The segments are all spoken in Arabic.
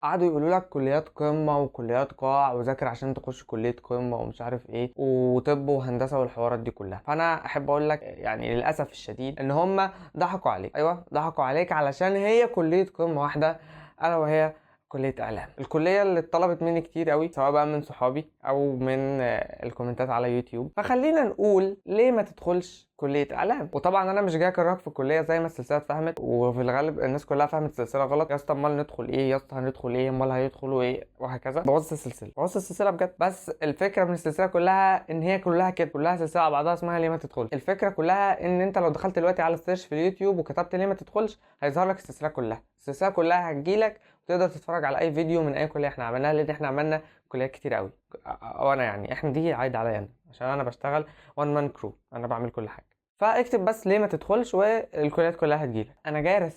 قعدوا يقولوا لك كليات قمة وكليات قاع وذاكر عشان تخش كلية قمة ومش عارف ايه وطب وهندسة والحوارات دي كلها. فانا احب اقول لك يعني للاسف الشديد ان هم ضحكوا عليك. ايوه ضحكوا عليك علشان هي كلية قمة واحدة، الا وهي كلية اعلام. الكلية اللي اتطلبت مني كتير قوي، سواء بقى من صحابي او من الكومنتات على يوتيوب. فخلينا نقول ليه ما تدخلش كلية اعلام. وطبعا انا مش جاي اكرهك في الكلية زي ما السلسلة اتفهمت، وفي الغالب الناس كلها فهمت السلسلة غلط. يا اسطى امال ندخل ايه؟ يا اسطى هندخل ايه؟ امال هيدخلوا ايه؟ وهكذا. بوظت السلسلة، بوظت السلسلة بجد. بس الفكرة من السلسلة كلها ان هي كلها كده، كلها سلسلة على بعضها اسمها ليه ما تدخلش. الفكرة كلها ان انت لو دخلت دلوقتي على السيرش في اليوتيوب وكتبت ليه ما تدخلش، هيظهر لك السلسلة كلها. السلسلة كلها هتجيلك وتقدر تتفرج على اي فيديو من اي كلية احنا عملناها، لان احنا عملنا كليات كتير قوي. وانا يعني احنا دي عايد عليا انا عشان انا بشتغل وان مان كرو، انا بعمل كل حاجة. فاكتب بس ليه ما تدخلش والكليات كلها هتجيلك. انا جاي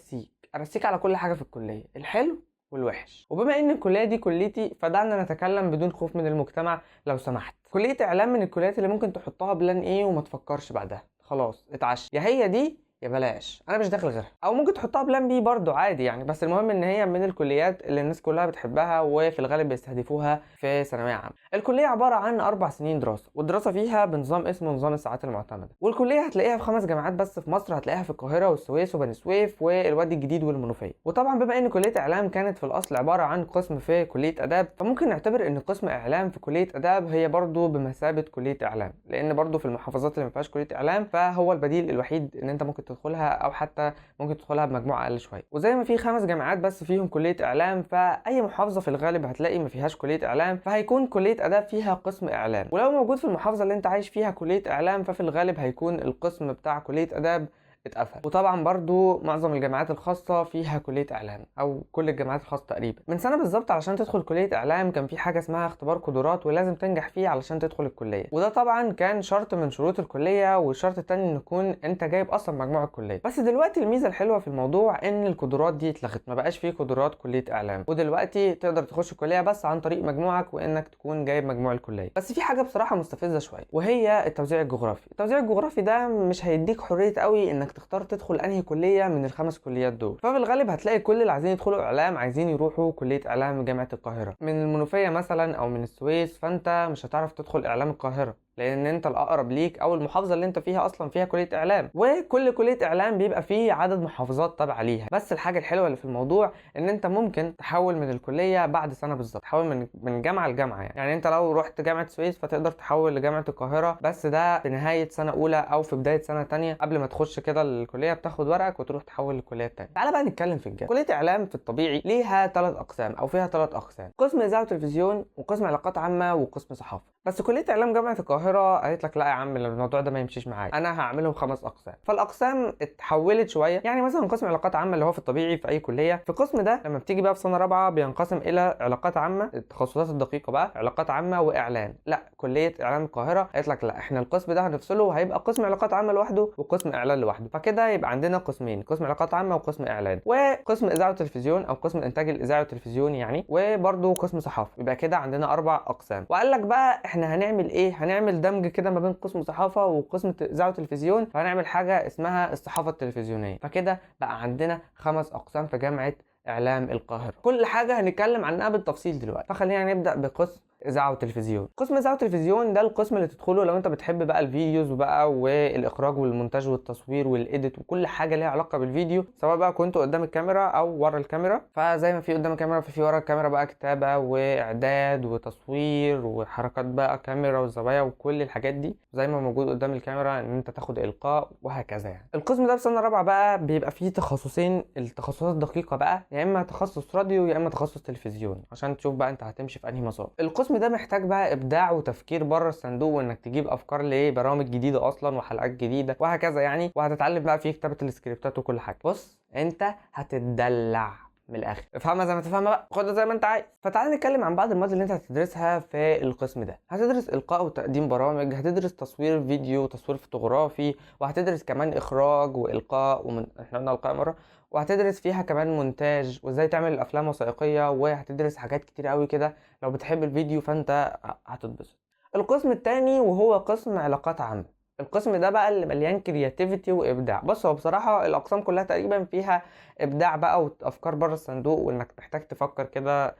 ارسيك على كل حاجة في الكلية، الحلو والوحش. وبما ان الكلية دي كليتي فدعنا نتكلم بدون خوف من المجتمع لو سمحت. كلية اعلام من الكليات اللي ممكن تحطها بلان ايه وما تفكرش بعدها، خلاص اتعشى، يا هي دي يا بلاش، انا مش داخل غيرها. او ممكن تحطها بلان بي برضو عادي يعني، بس المهم ان هي من الكليات اللي الناس كلها بتحبها وفي الغالب بيستهدفوها في ثانويه عامه. الكليه عباره عن 4 سنين دراسه، والدراسه فيها بنظام اسمه نظام الساعات المعتمده. والكليه هتلاقيها في 5 جامعات بس في مصر، هتلاقيها في القاهره والسويس وبني سويف والوادي الجديد والمنوفيه. وطبعا بما ان كليه اعلام كانت في الاصل عباره عن قسم في كليه اداب، فممكن نعتبر ان قسم اعلام في كليه اداب هي برضو بمثابه كليه اعلام، لان برضو في المحافظات اللي ما فيهاش كليه اعلام فهو البديل الوحيد ان انت ممكن تدخلها، او حتى ممكن تدخلها بمجموعه اقل شويه. وزي ما في 5 جامعات بس فيهم كليه اعلام، فاي محافظه في الغالب هتلاقي ما فيهاش كليه اعلام، فهيكون كليه اداب فيها قسم اعلام. ولو موجود في المحافظه اللي انت عايش فيها كليه اعلام، ففي الغالب هيكون القسم بتاع كليه اداب اتقفل. وطبعا برضو معظم الجامعات الخاصة فيها كلية إعلام، أو كل الجامعات الخاصة تقريبا. من سنة بالظبط علشان تدخل كلية إعلام كان في حاجة اسمها اختبار قدرات، ولازم تنجح فيه علشان تدخل الكلية. وده طبعا كان شرط من شروط الكلية، والشرط التاني إن يكون أنت جايب أصلا مجموع الكلية. بس دلوقتي الميزة الحلوة في الموضوع إن القدرات دي اتلغت، ما بقاش فيه قدرات كلية إعلام، ودلوقتي تقدر تخش الكلية بس عن طريق مجموعك وإنك تكون جايب مجموع الكلية. بس في حاجة بصراحة مستفزة شوية، وهي التوزيع الجغرافي. التوزيع الجغرافي ده مش هيديك حرية قوي إنك تختار تدخل انهي كليه من ال5 كليات دول. ففي الغالب هتلاقي كل اللي عايزين يدخلوا اعلام عايزين يروحوا كليه اعلام جامعه القاهره. من المنوفيه مثلا او من السويس، فانت مش هتعرف تدخل اعلام القاهره لان انت الاقرب ليك، او المحافظه اللي انت فيها اصلا فيها كليه اعلام. وكل كليه اعلام بيبقى فيه عدد محافظات تابعه ليها. بس الحاجه الحلوه اللي في الموضوع ان انت ممكن تحول من الكليه بعد سنه بالظبط، تحول من جامعه لجامعه. يعني انت لو رحت جامعه السويس فتقدر تحول لجامعه القاهره، بس ده في نهايه سنه اولى او في بدايه سنه تانية. قبل ما تخش كده الكليه بتاخد ورقك وتروح تحول للكليه التانية. تعالى بقى نتكلم في الجد. كليه اعلام في الطبيعي ليها 3 اقسام، او فيها 3 اقسام: قسم اذاعه وتلفزيون، وقسم علاقات عامه، وقسم صحافه. بس كليه اعلام جامعه القاهره قالت لك لا يا عم الموضوع ده ما يمشيش معايا، انا هعملهم 5 اقسام. فالاقسام اتحولت شويه. يعني مثلا قسم علاقات عامه اللي هو في الطبيعي في اي كليه، في القسم ده لما بتيجي بقى في سنه رابعه بينقسم الى علاقات عامه، التخصصات الدقيقه بقى علاقات عامه واعلان. لا، كليه اعلام القاهره قالت لك لا، احنا القسم ده هنفصله وهيبقى قسم علاقات عامه لوحده وقسم اعلان لوحده. فكده يبقى عندنا قسمين: قسم علاقات عامه وقسم اعلان، وقسم اذاعه وتلفزيون او قسم الانتاج الاذاعي والتلفزيوني يعني، وبرده قسم صحافه. يبقى كده عندنا 4 اقسام. وقال لك بقى احنا هنعمل ايه؟ هنعمل دمج كده ما بين قسم صحافه وقسم اذاعه وتلفزيون، فهنعمل حاجه اسمها الصحافه التلفزيونيه. فكده بقى عندنا 5 اقسام في جامعه اعلام القاهره. كل حاجه هنتكلم عنها بالتفصيل دلوقتي. فخلينا نبدا بقسم اذاعه وتلفزيون. قسم اذاعه وتلفزيون ده القسم اللي تدخله لو انت بتحب بقى الفيديوز وبقى والاخراج والمونتاج والتصوير والايديت وكل حاجه ليها علاقه بالفيديو، سواء بقى كنت قدام الكاميرا او ورا الكاميرا. فزي ما في قدام الكاميرا ففي ورا الكاميرا بقى كتابه واعداد وتصوير وحركات بقى كاميرا والزوايا وكل الحاجات دي، زي ما موجود قدام الكاميرا ان انت تاخد القاء وهكذا. يعني القسم ده في سنه رابعه بقى بيبقى فيه تخصصين، التخصصات الدقيقه بقى يا اما تخصص راديو يا اما تخصص تلفزيون، عشان تشوف بقى انت هتمشي في انهي مسار. القسم ده محتاج بقى ابداع وتفكير بره الصندوق، وانك تجيب افكار لبرامج جديده اصلا وحلقات جديده وهكذا يعني. وهتتعلم بقى فيه كتابه السكريبتات وكل حاجه. بص انت هتتدلع من الاخر، افهمها زي ما تفهمها بقى، خدها زي ما انت عايز. فتعال نتكلم عن بعض المواد اللي انت هتدرسها في القسم ده. هتدرس القاء وتقديم برامج، هتدرس تصوير فيديو وتصوير فوتوغرافي، وهتدرس كمان اخراج والقاء احنا قلنا القاء مره، وهتدرس فيها كمان مونتاج وازاي تعمل الافلام وثائقيه، وهتدرس حاجات كتير قوي كده. لو بتحب الفيديو فانت هتتبسط. القسم التاني وهو قسم علاقات عامه. القسم ده بقى اللي مليان كرياتيفيتي وابداع. بص، هو بصراحه الاقسام كلها تقريبا فيها ابداع بقى وافكار بره الصندوق، وانك محتاج تفكر كده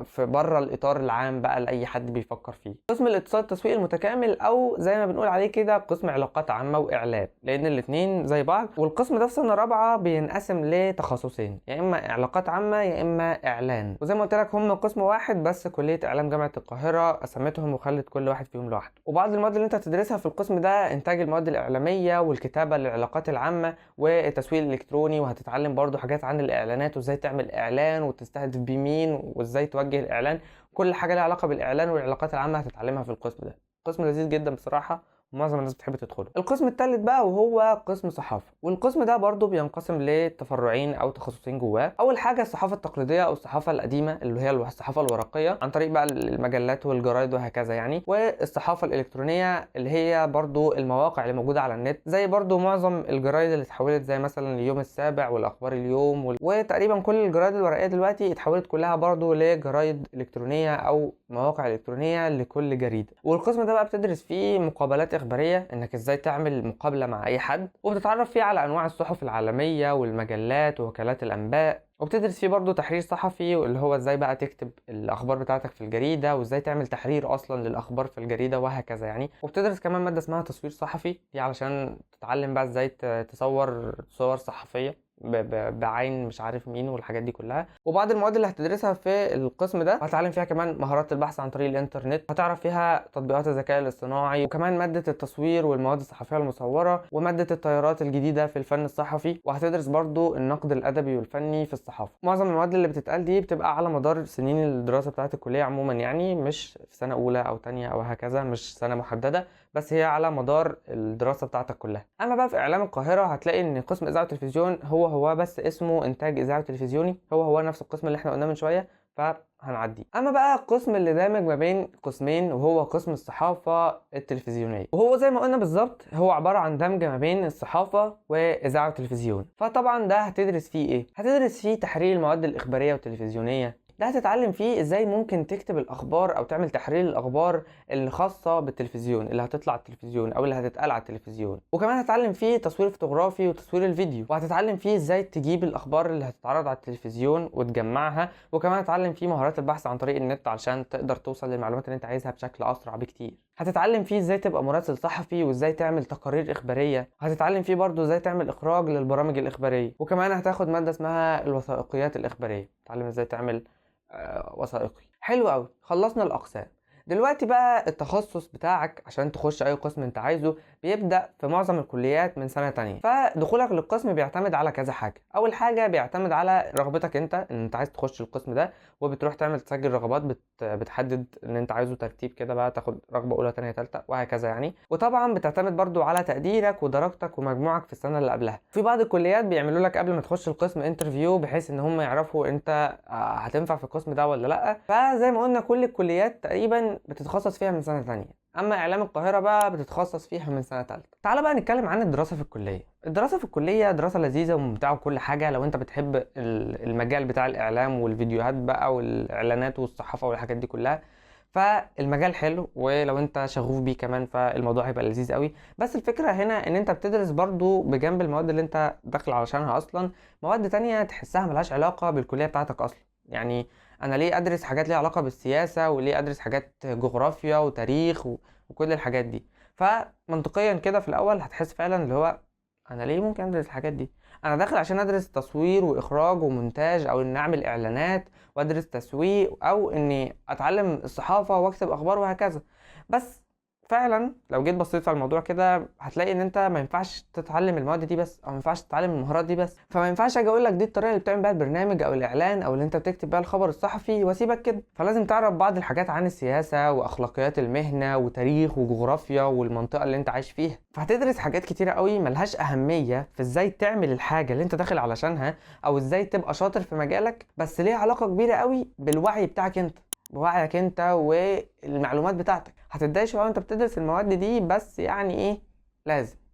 في بره الاطار العام بقى لاي حد بيفكر فيه. قسم الاتصال التسويقي المتكامل، او زي ما بنقول عليه كده قسم علاقات عامه واعلام، لان الاتنين زي بعض. والقسم ده في سنه رابعه بينقسم لتخصصين، يا اما علاقات عامه يا اما اعلان. وزي ما قلت لك هم قسم واحد بس، كليه اعلام جامعه القاهره قسمتهم وخلت كل واحد فيهم لوحده. وبعض المواد اللي انت هتدرسها في القسم ده انتاج المواد الاعلاميه والكتابه للعلاقات العامه والتسويق الالكتروني، وهتتعلم برضو حاجات عن الاعلانات وازاي تعمل اعلان وتستهدف بيه مين وازاي توجه الاعلان. كل حاجه لها علاقه بالاعلان والعلاقات العامه هتتعلمها في القسم ده. قسم لذيذ جدا بصراحه، ومعظم الناس بتحب تدخله. القسم الثالث بقى وهو قسم صحافه، والقسم ده برضو بينقسم لتفرعين او تخصصين جواه. اول حاجه الصحافه التقليديه او الصحافه القديمه اللي هي الصحافه الورقيه عن طريق بقى المجلات والجرايد وهكذا يعني. والصحافه الالكترونيه اللي هي برضو المواقع اللي موجوده على النت، زي برضو معظم الجرايد اللي اتحولت زي مثلا اليوم السابع والاخبار اليوم وتقريبا كل الجرايد الورقيه دلوقتي اتحولت كلها برضو لجرايد الكترونيه او مواقع الكترونيه لكل جريده. والقسم ده بقى بتدرس فيه مقابلات اخباريه، انك ازاي تعمل مقابله مع اي حد، وبتتعرف فيه على انواع الصحف العالميه والمجلات ووكالات الانباء. وبتدرس فيه برضو تحرير صحفي، اللي هو ازاي بقى تكتب الاخبار بتاعتك في الجريده، وازاي تعمل تحرير اصلا للاخبار في الجريده وهكذا يعني. وبتدرس كمان ماده اسمها تصوير صحفي، دي علشان تتعلم بقى ازاي تصور صور صحفيه بعين مش عارف مين والحاجات دي كلها. وبعض المواد اللي هتدرسها في القسم ده هتتعلم فيها كمان مهارات البحث عن طريق الانترنت، هتعرف فيها تطبيقات الذكاء الاصطناعي، وكمان ماده التصوير والمواد الصحفيه المصوره، وماده التيارات الجديده في الفن الصحفي. وهتدرس برضو النقد الادبي والفني في الصحافه. معظم المواد اللي بتتقال دي بتبقى على مدار سنين الدراسه بتاعه الكليه عموما يعني، مش في سنه اولى او تانية او هكذا، مش سنه محدده، بس هي على مدار الدراسه بتاعتك كلها. اما بقى في اعلام القاهره هتلاقي ان قسم اذاعه وتلفزيون هو بس اسمه انتاج اذاعي وتلفزيوني، هو نفس القسم اللي احنا قلناه من شويه، فهنعديه. اما بقى القسم اللي دامج ما بين قسمين وهو قسم الصحافه التلفزيونيه، وهو زي ما قلنا بالظبط هو عباره عن دمج ما بين الصحافه واذاعه وتلفزيون. فطبعا ده هتدرس فيه ايه؟ هتدرس فيه تحرير المواد الاخباريه والتلفزيونيه. ده هتتعلم فيه ازاي ممكن تكتب الاخبار او تعمل تحرير الاخبار اللي خاصه بالتلفزيون، اللي هتطلع على التلفزيون او اللي هتتقال على التلفزيون. وكمان هتتعلم فيه تصوير فوتوغرافي وتصوير الفيديو، وهتتعلم فيه ازاي تجيب الاخبار اللي هتتعرض على التلفزيون وتجمعها. وكمان هتتعلم فيه مهارات البحث عن طريق النت علشان تقدر توصل للمعلومات اللي انت عايزها بشكل اسرع بكتير. هتتعلم فيه ازاي تبقى مراسل صحفي، وازاي تعمل تقارير اخباريه. هتتعلم فيه برضو ازاي تعمل اخراج للبرامج الاخباريه. وكمان هتاخد ماده اسمها الوثائقيات الاخباريه، تتعلم ازاي تعمل وثائقي. حلو قوي، خلصنا الاقسام. دلوقتي بقى التخصص بتاعك عشان تخش اي قسم انت عايزه بيبدأ في معظم الكليات من سنة تانية. فدخولك للقسم بيعتمد على كذا حاجة. اول حاجة بيعتمد على رغبتك انت، ان انت عايز تخش القسم ده، وبتروح تعمل تسجل رغبات بتحدد ان انت عايزه ترتيب كده بقى، تاخد رغبة اولى تانية تالتة وهكذا يعني. وطبعا بتعتمد برضو على تقديرك ودرجتك ومجموعك في السنة اللي قبلها. في بعض الكليات بيعملوا لك قبل ما تخش القسم انترفيو، بحيث ان هم يعرفوا انت هتنفع في القسم ده ولا لا. فزي ما قلنا كل الكليات تقريبا بتتخصص فيها من سنة تانية، اما اعلام القاهره بقى بتتخصص فيها من سنه ثالثه. تعال بقى نتكلم عن الدراسه في الكليه. الدراسه في الكليه دراسه لذيذه وممتعه وكل حاجه لو انت بتحب المجال بتاع الاعلام والفيديوهات بقى والاعلانات والصحافه والحاجات دي كلها، فالمجال حلو. ولو انت شغوف بيه كمان فالموضوع هيبقى لذيذ قوي. بس الفكره هنا ان انت بتدرس برضو بجنب المواد اللي انت داخل علشانها اصلا مواد تانية تحسها ملهاش علاقه بالكليه بتاعتك اصلا. يعني انا ليه ادرس حاجات ليها علاقه بالسياسه، وليه ادرس حاجات جغرافيا وتاريخ وكل الحاجات دي؟ فمنطقيا كده في الاول هتحس فعلا اللي هو انا ليه ممكن ادرس الحاجات دي؟ انا داخل عشان ادرس تصوير واخراج ومونتاج، او اني اعمل اعلانات وادرس تسويق، او اني اتعلم الصحافه واكتب اخبار وهكذا. بس فعلا لو جيت بصيت على الموضوع كده هتلاقي ان انت ما ينفعش تتعلم المواد دي بس، او ما ينفعش تتعلم المهارات دي بس. فما ينفعش اجي اقول لك دي الطريقه اللي بتعمل بيها البرنامج او الاعلان او اللي انت بتكتب بيها الخبر الصحفي واسيبك كده. فلازم تعرف بعض الحاجات عن السياسه واخلاقيات المهنه وتاريخ وجغرافيا والمنطقه اللي انت عايش فيها. فهتدرس حاجات كتيره قوي ملهاش اهميه في ازاي تعمل الحاجه اللي انت داخل علشانها، او ازاي تبقى شاطر في مجالك، بس ليها علاقه كبيره قوي بالوعي بتاعك انت، بوعيك انت والمعلومات بتاعتك. هتتضايق شويه وانت بتدرس المواد دي، بس يعني ايه،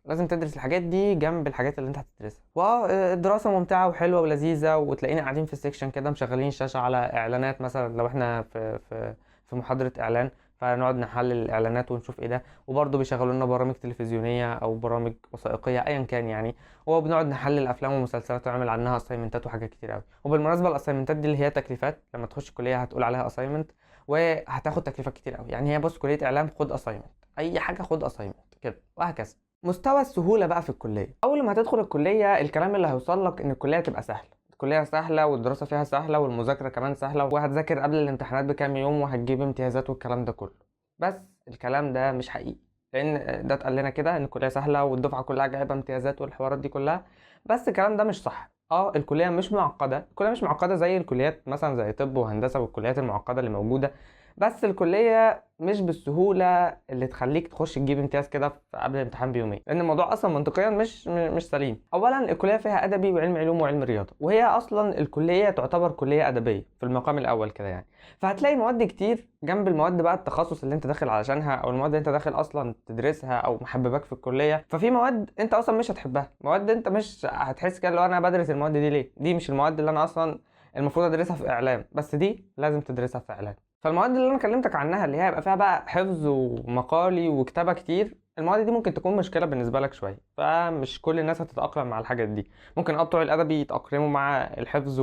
لازم تدرس الحاجات دي جنب الحاجات اللي انت هتدرسها. والدراسه ممتعه وحلوه ولذيذه، وتلاقينا قاعدين في السكشن كده مشغلين الشاشه على اعلانات مثلا، لو احنا في محاضره اعلان فنقعد نحلل الاعلانات ونشوف ايه ده، وبرضه بيشغلوا لنا برامج تلفزيونيه او برامج وثائقيه ايا كان يعني، وبنقعد نحلل افلام ومسلسلات ونعمل عنها اسايمنتات وحاجات كتير قوي. وبالمناسبه الاسايمنتات دي اللي هي تكليفات، لما تخش الكليه هتقول عليها اسايمنت وهتاخد تكليفات كتير قوي. يعني هي بص، كليه اعلام خد اسايمنت، اي حاجه خد اسايمنت كده، وهكذا. مستوى السهوله بقى في الكليه، اول ما هتدخل الكليه الكلام اللي هيوصل لك ان الكليه تبقى سهله، الكليه سهله والدراسه فيها سهله والمذاكره كمان سهله، وهتذاكر قبل الامتحانات بكام يوم وهتجيب امتيازات والكلام ده كله. بس الكلام ده مش حقيقي، لان ده اتقال لنا كده ان الكليه سهله والدفعه كلها جايبه امتيازات والحوارات دي كلها. بس الكلام ده مش صح. الكليه مش معقده، الكليه مش معقده زي الكليات مثلا زي طب وهندسه والكليات المعقده اللي موجوده، بس الكليه مش بالسهوله اللي تخليك تخش تجيب امتياز كده قبل الامتحان بيومين، لان الموضوع اصلا منطقيا مش سليم. اولا الكليه فيها ادبي وعلم علوم وعلم رياضه، وهي اصلا الكليه تعتبر كليه ادبيه في المقام الاول كده يعني، فهتلاقي مواد كتير جنب المواد بقى التخصص اللي انت داخل علشانها، او المواد اللي انت داخل اصلا تدرسها او محببك في الكليه. ففي مواد انت اصلا مش هتحبها، مواد انت مش هتحس كده لو انا بدرس المواد دي ليه، دي مش المواد اللي انا اصلا المفروض ادرسها في اعلام، بس دي لازم تدرسها في اعلام. فالمواد اللي انا كلمتك عنها اللي هي هيبقى فيها بقى حفظ ومقالي وكتابه كتير، المواد دي ممكن تكون مشكله بالنسبه لك شويه، فمش كل الناس هتتاقلم مع الحاجات دي. ممكن بتوع الادبي يتاقلموا مع الحفظ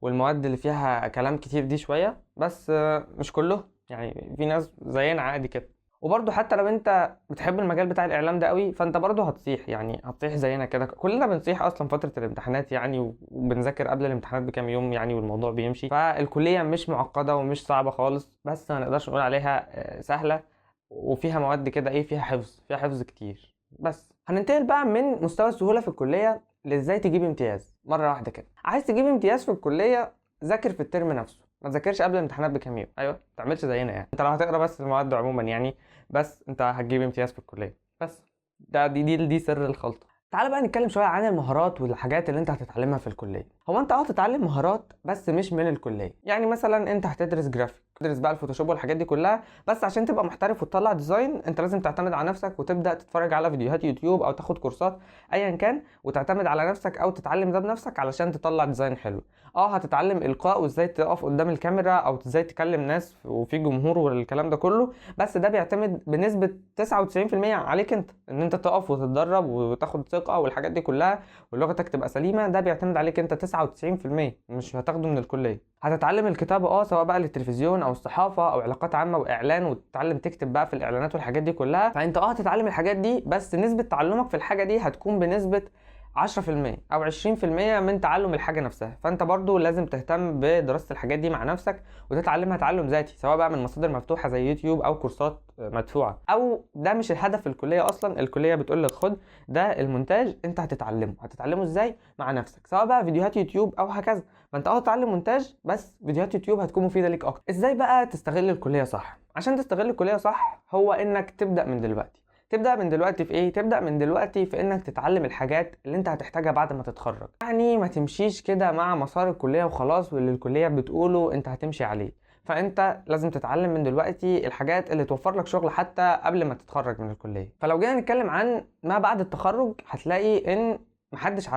والمواد اللي فيها كلام كتير دي شويه، بس مش كلهم يعني، في ناس زينا عادي كده. وبرضه حتى لو انت بتحب المجال بتاع الاعلام ده قوي، فانت برضه هتصيح، يعني هتصيح زينا كده، كلنا بنصيح اصلا فتره الامتحانات يعني، وبنذاكر قبل الامتحانات بكام يوم يعني، والموضوع بيمشي. فالكليه مش معقده ومش صعبه خالص، بس ما نقدرش نقول عليها سهله، وفيها مواد كده ايه، فيها حفظ، فيها حفظ كتير. بس هننتقل بقى من مستوى السهوله في الكليه لازاي تجيب امتياز مره واحده كده. عايز تجيب امتياز في الكليه، ذاكر في الترم نفسه، ما تذاكرش قبل الامتحانات بكام يوم. ايوه، ما تعملش زينا يعني، انت لو هتقرا بس المواد عموما يعني، بس انت هتجيب امتياز في الكليه بس. دي سر الخلطه. تعال بقى نتكلم شويه عن المهارات والحاجات اللي انت هتتعلمها في الكليه. هو انت هتتعلم مهارات بس مش من الكليه، يعني مثلا انت هتدرس جرافيك، تدرس بقى الفوتوشوب والحاجات دي كلها، بس عشان تبقى محترف وتطلع ديزاين انت لازم تعتمد على نفسك وتبدا تتفرج على فيديوهات يوتيوب او تاخد كورسات ايا كان، وتعتمد على نفسك او تتعلم ده بنفسك علشان تطلع ديزاين حلو. هتتعلم القاء وازاي تقف قدام الكاميرا او ازاي تكلم ناس وفي جمهور والكلام ده كله، بس ده بيعتمد بنسبة 99% عليك انت، ان انت تقف وتتدرب وتاخد ثقة والحاجات دي كلها، ولغتك تبقى سليمة، ده بيعتمد عليك انت 99%، مش هتاخده من الكلية. هتتعلم الكتابة سواء بقى للتلفزيون او الصحافة او علاقات عامة واعلان، وتتعلم تكتب بقى في الاعلانات والحاجات دي كلها، فانت هتتعلم الحاجات دي، بس نسبة تعلمك في الحاجة دي هتكون بنسبة 10% او 20% من تعلم الحاجه نفسها. فانت برضو لازم تهتم بدراسه الحاجات دي مع نفسك وتتعلمها تعلم ذاتي، سواء بقى من مصادر مفتوحه زي يوتيوب او كورسات مدفوعه، او ده مش الهدف في الكليه اصلا. الكليه بتقول لك خد ده المونتاج انت هتتعلمه ازاي مع نفسك، سواء بقى فيديوهات يوتيوب او هكذا. فانت تتعلم مونتاج، بس فيديوهات يوتيوب هتكون مفيده ليك اكتر. ازاي بقى تستغل الكليه صح؟ عشان تستغل الكليه صح هو انك تبدا من دلوقتي. تبدأ من دلوقتي في ايه؟ تبدأ من دلوقتي في انك تتعلم الحاجات اللي انت هتحتاجها بعد ما تتخرج. يعني ما تمشيش كده مع مسار الكلية وخلاص، واللي الكلية بتقوله انت هتمشي عليه. فانت لازم تتعلم من دلوقتي الحاجات اللي توفر لك شغل حتى قبل ما تتخرج من الكلية. فلو جينا نتكلم عن ما بعد التخرج، هتلاقي ان محدش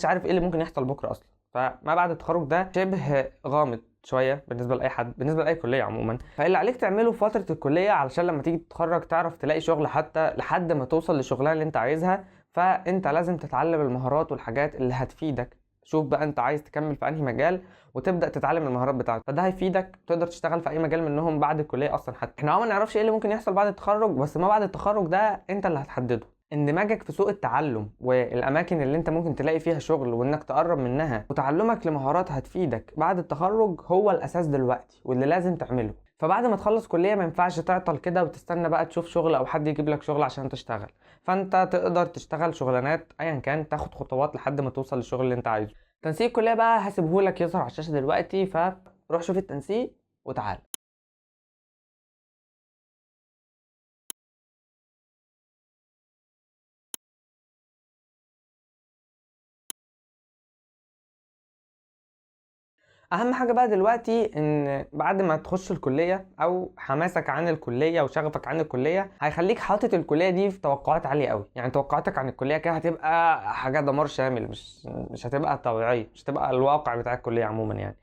عارف ايه اللي ممكن يحصل بكرة اصلا. فما بعد التخرج ده شبه غامض شويه بالنسبه لاي حد، بالنسبه لاي كليه عموما. فاللي عليك تعمله في فتره الكليه علشان لما تيجي تتخرج تعرف تلاقي شغل حتى لحد ما توصل للشغلانه اللي انت عايزها، فانت لازم تتعلم المهارات والحاجات اللي هتفيدك. شوف بقى انت عايز تكمل في انهي مجال وتبدا تتعلم المهارات بتاعتك، فده هيفيدك تقدر تشتغل في اي مجال منهم بعد الكليه اصلا. حتى احنا ما نعرفش ايه اللي ممكن يحصل بعد التخرج، بس ما بعد التخرج ده انت اللي هتحدده. اندماجك في سوق التعلم والاماكن اللي انت ممكن تلاقي فيها شغل وانك تقرب منها، وتعلمك لمهارات هتفيدك بعد التخرج هو الاساس دلوقتي واللي لازم تعمله. فبعد ما تخلص كلية ما ينفعش تعطل كده وتستنى بقى تشوف شغل او حد يجيب لك شغل عشان تشتغل. فانت تقدر تشتغل شغلانات ايا كان، تاخد خطوات لحد ما توصل للشغل اللي انت عايزه. تنسيق الكلية بقى هسيبهولك يظهر على الشاشة دلوقتي، فروح شوف التنسيق وتعال. اهم حاجه بقى دلوقتي ان بعد ما تخش الكليه، او حماسك عن الكليه وشغفك عن الكليه هيخليك حاطط الكليه دي في توقعات عاليه قوي. يعني توقعاتك عن الكليه كده هتبقى حاجه دمار شامل، مش هتبقى طبيعيه، مش هتبقى الواقع بتاع الكليه عموما يعني.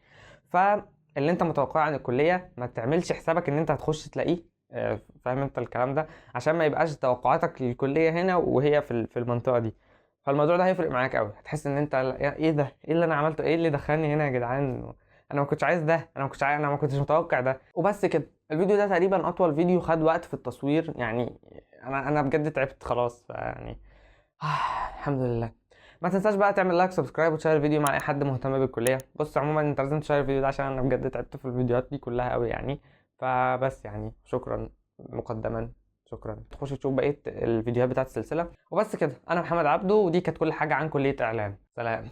اللي انت متوقعه عن الكليه ما تعملش حسابك ان انت هتخش تلاقيه. فاهم انت الكلام ده؟ عشان ما يبقاش توقعاتك للكليه هنا وهي في المنطقه دي. فالموضوع ده هيفرق معاك قوي، هتحس ان انت ايه ده، ايه اللي انا عملته، ايه اللي دخلني هنا يا جدعان، انا ما كنتش عايز ده، انا ما كنتش متوقع ده. وبس كده. الفيديو ده تقريبا اطول فيديو خد وقت في التصوير يعني. انا بجد تعبت خلاص يعني. الحمد لله. ما تنساش بقى تعمل لايك سبسكرايب وتشير الفيديو مع اي حد مهتم بالكليه. بص عموما انت لازم تشير الفيديو ده عشان انا بجد تعبت في الفيديوهات دي كلها قوي يعني. فبس يعني شكرا مقدما. شكرا. تخش تشوف بقيه الفيديوهات بتاعت السلسله. وبس كده، انا محمد عبده ودي كانت كل حاجه عن كليه اعلام. سلام.